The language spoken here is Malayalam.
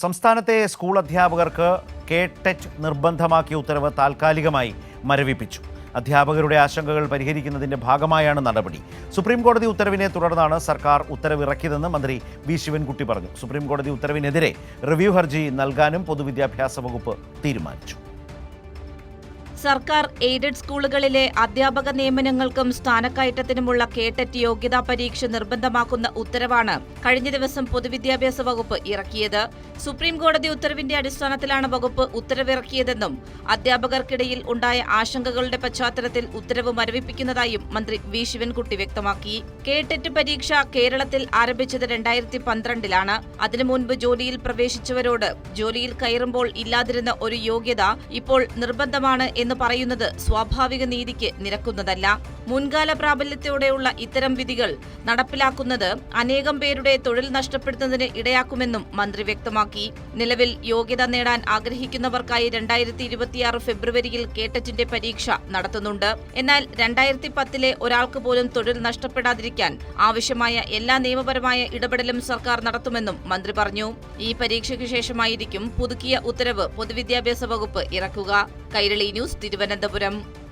സംസ്ഥാനത്തെ സ്കൂൾ അധ്യാപകർക്ക് കെ-ടെറ്റ് നിർബന്ധമാക്കിയ ഉത്തരവ് താൽക്കാലികമായി മരവിപ്പിച്ചു. അധ്യാപകരുടെ ആശങ്കകൾ പരിഹരിക്കുന്നതിന്റെ ഭാഗമായാണ് നടപടി. സുപ്രീംകോടതി ഉത്തരവിനെ തുടർന്നാണ് സർക്കാർ ഉത്തരവിറക്കിയതെന്ന് മന്ത്രി വി ശിവൻകുട്ടി പറഞ്ഞു. സുപ്രീംകോടതി ഉത്തരവിനെതിരെ റിവ്യൂ ഹർജി നൽകാനും പൊതുവിദ്യാഭ്യാസ വകുപ്പ് തീരുമാനിച്ചു. സർക്കാർ എയ്ഡഡ് സ്കൂളുകളിലെ അധ്യാപക നിയമനങ്ങൾക്കും സ്ഥാനക്കയറ്റത്തിനുമുള്ള കെ-ടെറ്റ് യോഗ്യതാ പരീക്ഷ നിർബന്ധമാക്കുന്ന ഉത്തരവാണ് കഴിഞ്ഞ ദിവസം പൊതുവിദ്യാഭ്യാസ വകുപ്പ് ഇറക്കിയത്. സുപ്രീംകോടതി ഉത്തരവിന്റെ അടിസ്ഥാനത്തിലാണ് വകുപ്പ് ഉത്തരവിറക്കിയതെന്നും അധ്യാപകർക്കിടയിൽ ഉണ്ടായ ആശങ്കകളുടെ പശ്ചാത്തലത്തിൽ ഉത്തരവ് മരവിപ്പിക്കുന്നതായും മന്ത്രി വി ശിവൻകുട്ടി വ്യക്തമാക്കി. കെ-ടെറ്റ് പരീക്ഷ കേരളത്തിൽ ആരംഭിച്ചത് 2012-ലാണ്. അതിനു മുൻപ് ജോലിയിൽ പ്രവേശിച്ചവരോട് ജോലിയിൽ കയറുമ്പോൾ ഇല്ലാതിരുന്ന ഒരു യോഗ്യത ഇപ്പോൾ നിർബന്ധമാണ് എന്ന് പറയുന്നത് സ്വാഭാവിക നീതിക്ക് നിരക്കുന്നതല്ല. മുൻകാല പ്രാബല്യത്തോടെയുള്ള ഇത്തരം വിധികൾ നടപ്പിലാക്കുന്നത് അനേകം പേരുടെ തൊഴിൽ നഷ്ടപ്പെടുത്തുന്നതിന് ഇടയാക്കുമെന്നും മന്ത്രി വ്യക്തമാക്കി. നിലവിൽ യോഗ്യത നേടാൻ ആഗ്രഹിക്കുന്നവർക്കായി 2026 ഫെബ്രുവരിയിൽ കെ-ടെറ്റിന്റെ പരീക്ഷ നടത്തുന്നുണ്ട്. എന്നാൽ 2010-ലെ ഒരാൾക്ക് പോലും തൊഴിൽ നഷ്ടപ്പെടാതിരിക്കാൻ ആവശ്യമായ എല്ലാ നിയമപരമായ ഇടപെടലും സർക്കാർ നടത്തുമെന്നും മന്ത്രി പറഞ്ഞു. ഈ പരീക്ഷയ്ക്ക് ശേഷമായിരിക്കും പുതുക്കിയ ഉത്തരവ് പൊതുവിദ്യാഭ്യാസ വകുപ്പ് ഇറക്കുക. കൈരളി ന്യൂസ്, തിരുവനന്തപുരം.